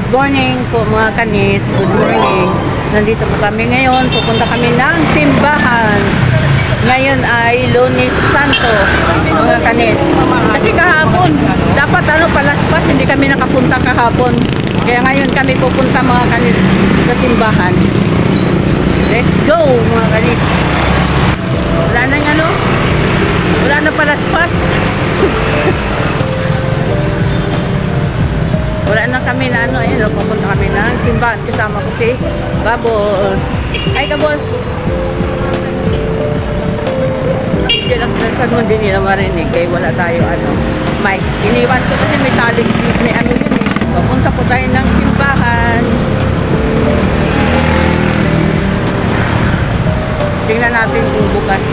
Good morning po mga kanits. Good morning. Nandito po kami ngayon. Pupunta kami ng simbahan. Ngayon ay Lunes Santo mga kanits. Kasi kahapon, dapat palaspas, hindi kami nakapunta kahapon. Kaya ngayon kami pupunta mga kanits sa simbahan. Let's go mga kanits. Wala na wala na palaspas. Wala na kami na ayun, pupunta kami ng simbahan. Kasama ko si Babos. Ay, Kabos! Hindi lang saan mo din nila marinig. Kaya wala tayo, mic. Iniwan ko kasi may talig, may yun eh. Pupunta po tayo ng simbahan. Tingnan natin kung bukas.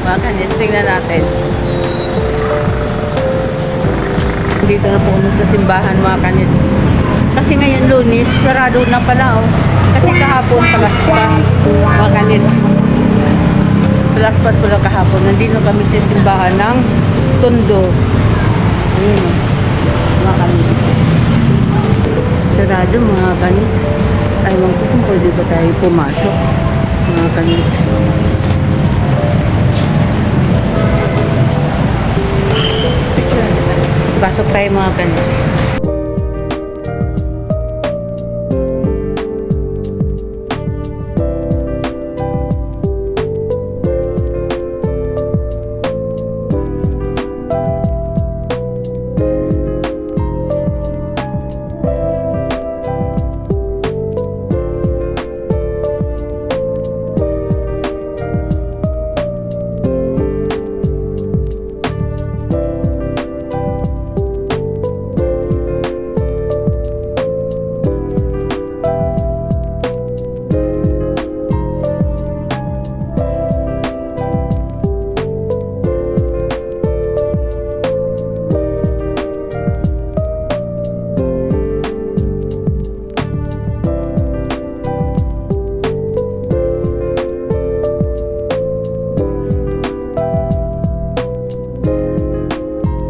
Baka tingnan natin. Dito na po kami sa simbahan mga kanit. Kasi ngayon Lunes, sarado na pala Kasi kahapon palaspas mga kanit. Palaspas pala kahapon. Nandito kami sa simbahan ng Tondo. Ayun mga kanit. Sarado mga kanit. Ayaw ko kung pwede ba tayo pumasok mga kanit. Pasok tayo mga kanits.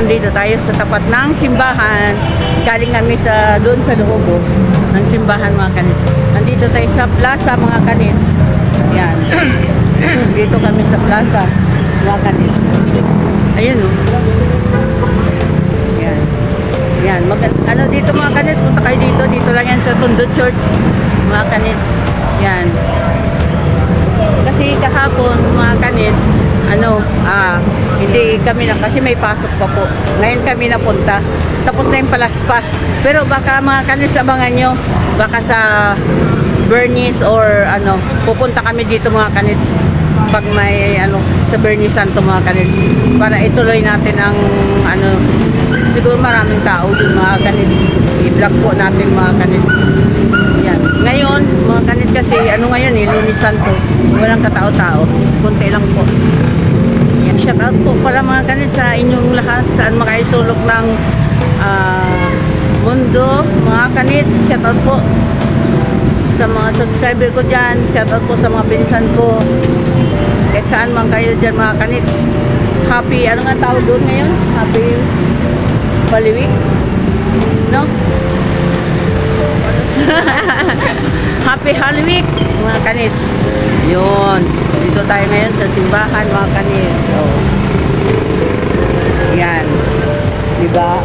Dito tayo sa tapat ng simbahan. Galing kami doon sa loob ng simbahan mga kanits. Nandito tayo sa plaza mga kanits. Yan. Dito kami sa plaza mga kanits. Ayun Yan. Yan. Dito mga kanits, punta kayo dito. Dito lang yan sa Tondo Church mga kanits. Yan. Kasi kahapon mga kanits, hindi kami kasi may pasok pa po. Ngayon kami napunta. Tapos na yung palaspas. Pero baka mga kanits, abangan nyo. Baka sa Bernice or pupunta kami dito mga kanits. Pag may sa Bernice Santo mga kanits. Para ituloy natin ang siguro maraming tao dun mga kanits. I-vlog po natin mga kanits. Yan. Ngayon, mga kanits kasi, ngayon Lunes Santo. Walang katao-tao. Kunti lang po. Yan. Shout out po pala mga kanits sa inyong lahat. Saan makaisulok ng mundo. Mga kanits, shout out po sa mga subscriber ko dyan. Shout out po sa mga pinsan ko. Kahit saan man kayo dyan mga kanits. Happy, nga tawag doon ngayon? Happy Holy Week? No? Happy Holy Week mga kanits. Yun. Dito tayo ngayon sa simbahan mga kanits. So, yan. Diba?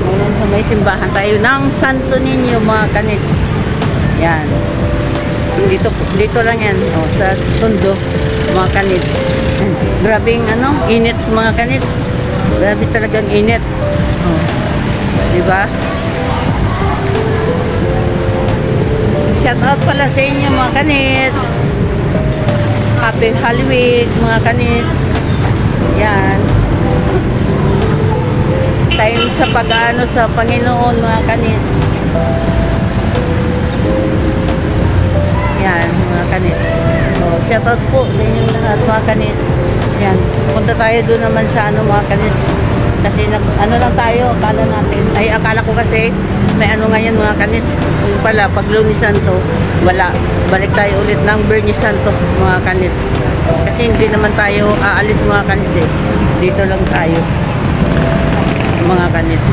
Ngayon sa may simbahan tayo ng Santo Niño mga kanits. Yan. Dito lang yan. Sa Tondo mga kanits. Grabing init mga kanits. Grabe talagang init. Diba? Shout out pala sa inyo mga kanits. Happy Holy Week mga kanits. Yan. Time sa pag-ano sa Panginoon mga kanits. Yan mga kanits. So, shout out po sa inyo lahat mga kanits. Yan. Punta tayo doon naman sa mga kanits. Kasi lang tayo, akala ko kasi may ngayon mga kanits. Yung pala, pag Lunes Santo, wala. Balik tayo ulit ng Bernice Santo mga kanits. Kasi hindi naman tayo aalis mga kanits Dito lang tayo. mga kanits.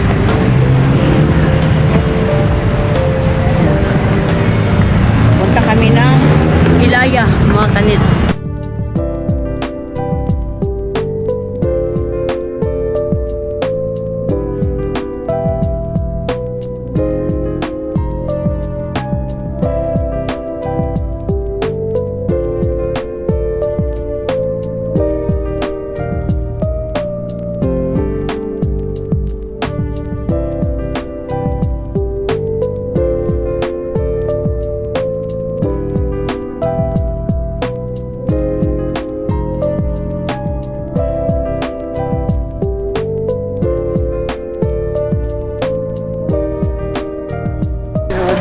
Punta kami ng Ilaya, mga kanits.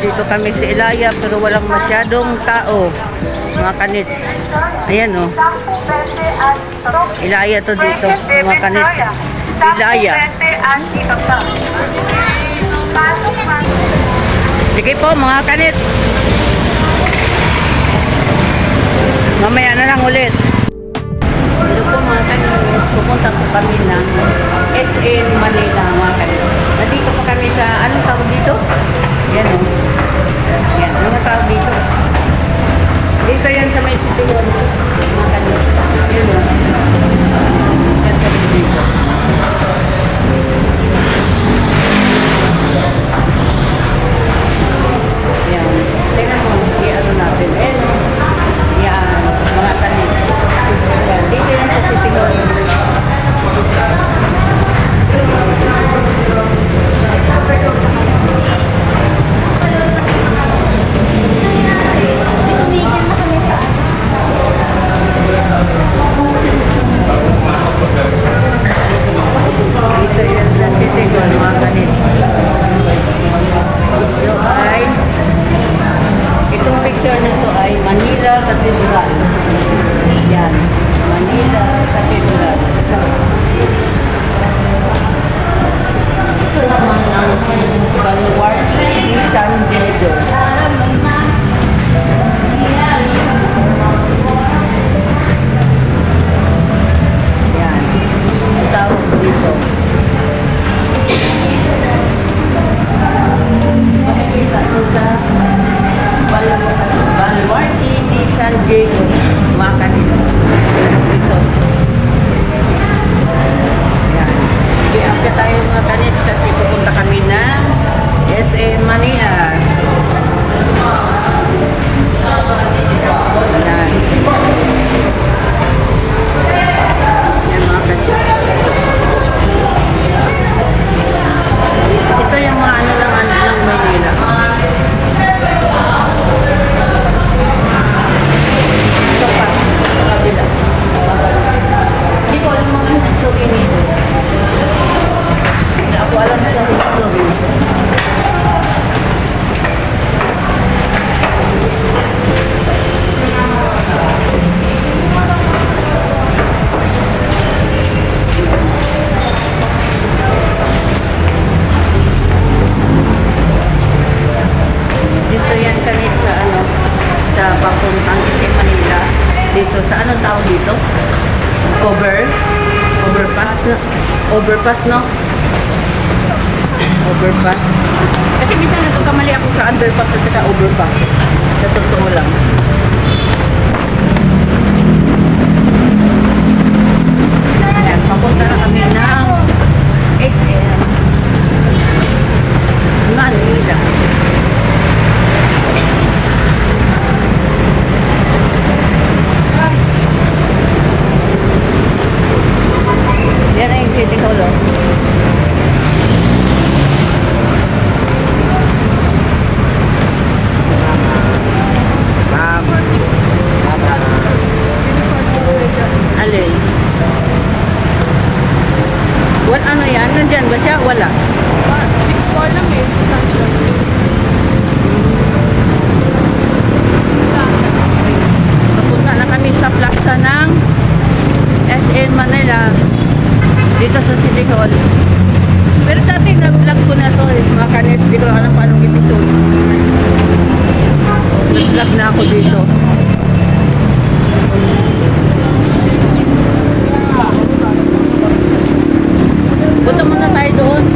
Dito kami sa Ilaya pero walang masyadong tao, mga kanits. Ayan o. Ilaya to dito, mga kanits. Ilaya. Sige po, mga kanits. Mamaya na lang ulit. Dito po, mga kanits. Pupunta po kami ng SM Manila, mga kanits. Nandito po kami sa, anong tawag dito? Yan o. Yan, ano tawag dito? Dito yan sa may city hall. Mga kanits. Yan o. Yan kami dito. Yan. Tingnan mo, i-ano natin. Yan o. Yan, mga kanits. Yan, dito yan sa city hall. Dito yan sa city hall, mga kanits. Ito ay, itong picture nito ay Manila Cathedral. Yan, Manila Cathedral. Ito naman ang Baluarte ni San Diego. Yan, tawag dito. Makikita ito sa Baluarte ni San Diego, mga kanits. Ito. Yan. Iapya tayo, mga kanits, kasi pupunta kami ng SM Manila. Yan. Yan, mga kanits. Ito yung mga ano lang Manila. Ito pa, sa kabila. Hindi ko alam mga history nito. Hindi ako alam sa history. Dito yan kanit sa ano, sa papuntang SM Manila. Dito sa anong tawag dito? Overpass, no? Overpass, no? Overpass. Kasi minsan nagkakamali ako sa underpass at saka overpass. Sa totoo lang. Ayan, papunta na kami ng SM Manila. Yan na yung city hall, oh. Alin? What ano yan? Nandyan ba siya? Wala. Hindi ko alam eh. Saan siya? Papunta na kami sa plaza ng SM Manila. Dito sa City Hall. Pero dati na-vlog ko na to eh, mga kanit. Hindi ko alam paanong episode. Nag-vlog na ako dito. Punta muna tayo doon.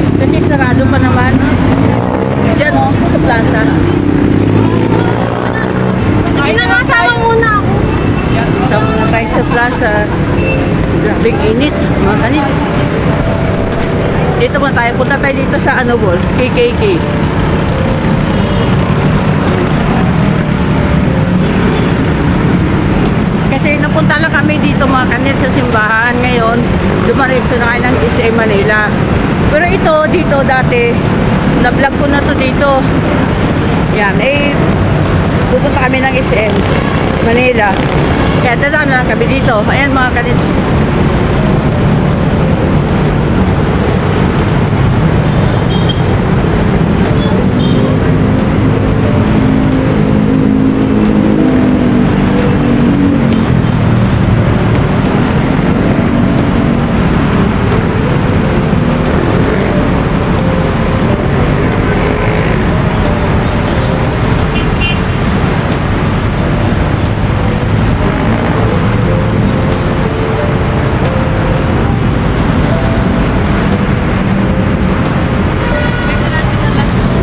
kalikasan. Grabing init, mga kanits. Dito mo tayo, punta tayo dito sa ano balls, KKK. Kasi napunta lang kami dito mga kanits sa simbahan. Ngayon, dumaritso na kayo ng SM Manila. Pero ito, dito dati, na-vlog ko na to dito. Yan, pupunta kami ng SM Manila. Kaya dadaan na lang kami dito. Ayan mga kanits.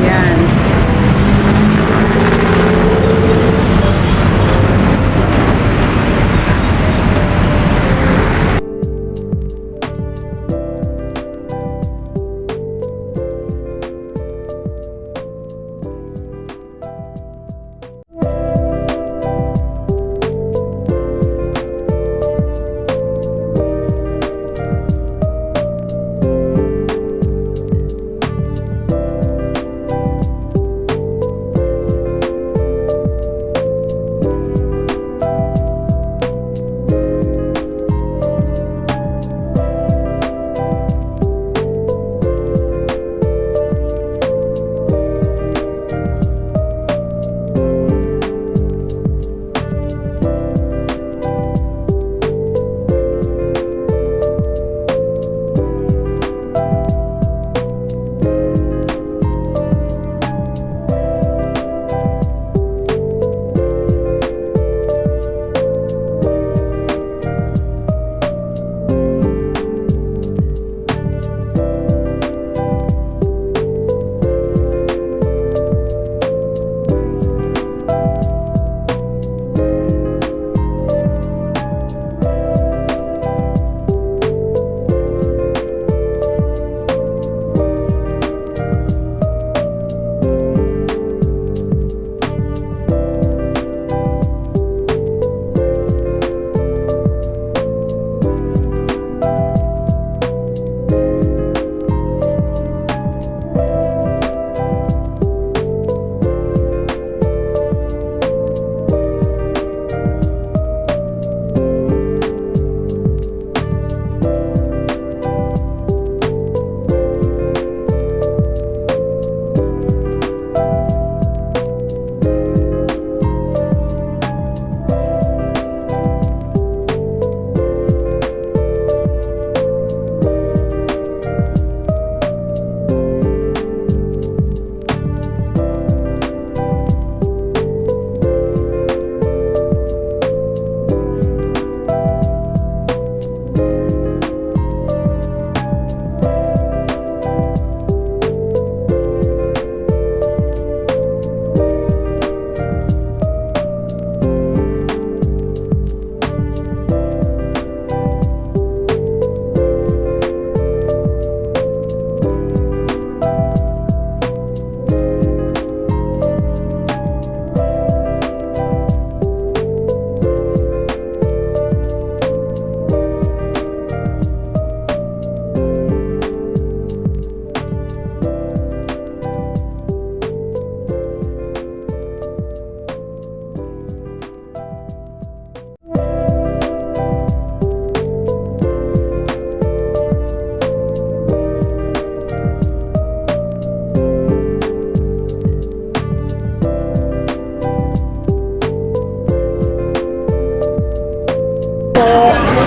Yan.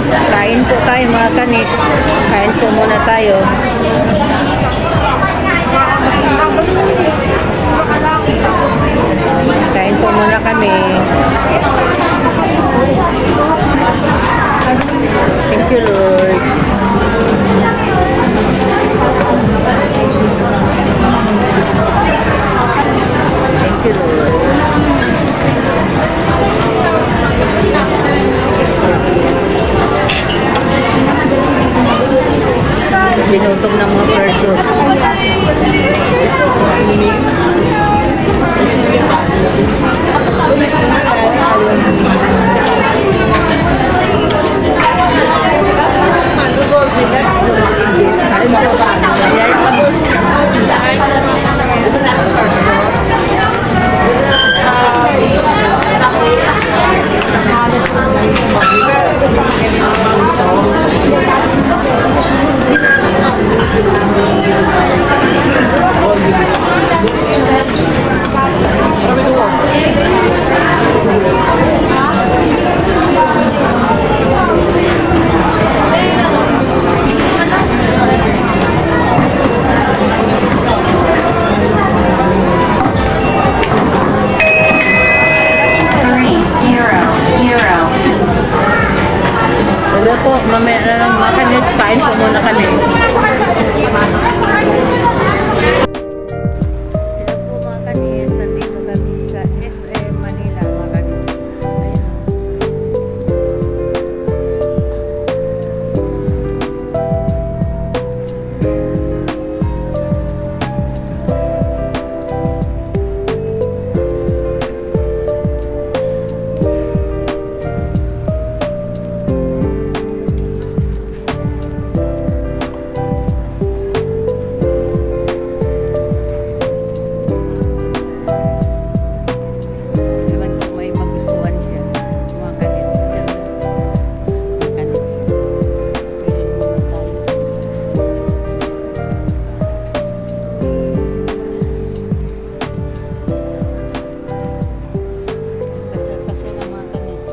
Kain po tayo mga kanit. Kain po muna tayo. Kain po muna kami. Thank you, Lord. Thank you, Lord. Hello po, mamaya na lang mga kanits. Kain po muna kami. Hello po mga kanits. Nandito kami sa SM Manila mga kanits. Ayan. Ewan ko may magustuhan siya. Mga kanits. Ayan. Mga kanits. Pwede muna tayo. Pasya na mga kanits.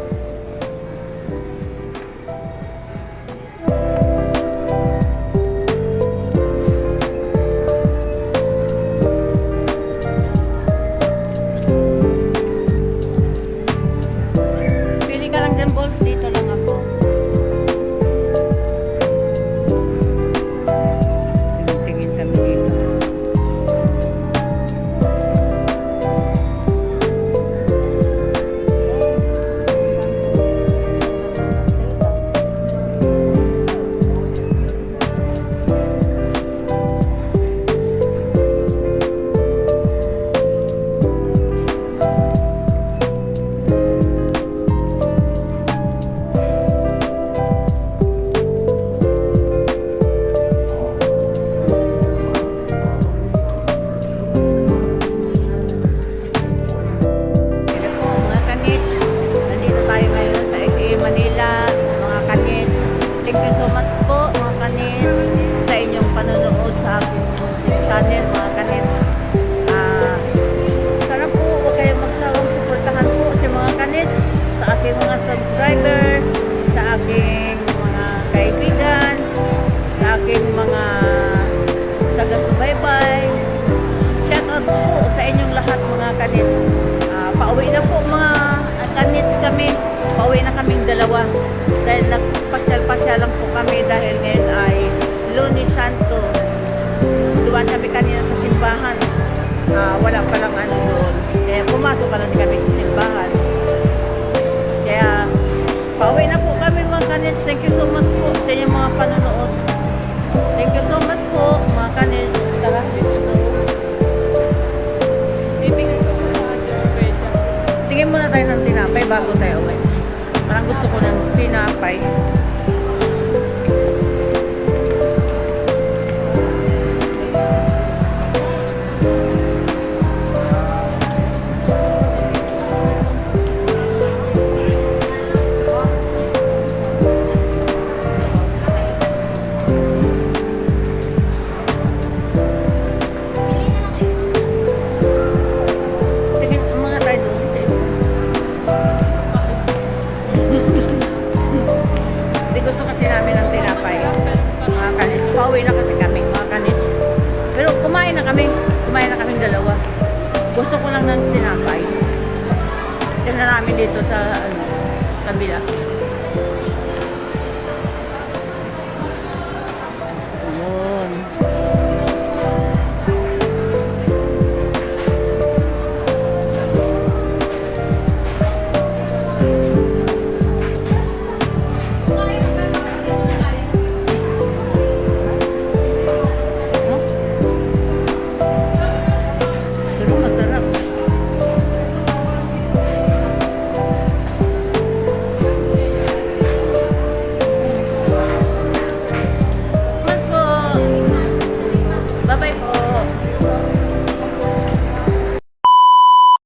Pili ka lang dyan, balls. Dito lang ako. Tingin kami dito. Hello po mga kanits. Nandito tayo ngayon sa SM Manila. Mga kanits. Thank you so much po mga kanits sa inyong panonood sa aking YouTube channel mga kanits. Sana po huwag kayong magsawang suportahan po si mga kanits sa aking mga subscriber, sa aking mga kaibigan, sa aking mga taga-subaybay. Shoutout po sa inyong lahat mga kanits. Pauwi na po mga kanits kami. Pauwi na kaming dalawa. Dahil nagpasyal-pasyal lang po kami dahil ngayon ay Lunes Santo. Duwan kami kanina sa simbahan. Wala palang ano doon. Kaya pumasok ka lang kami sa simbahan. Kaya pauwi na po kami mga kanits. Thank you so much po sa inyong mga panonood. Thank you so much po mga kanits. Tara, let's go. Bibigay ko po sa atin. Tingin muna tayo ng tinapay bago tayo uwi. Parang gusto ko ng tinapay.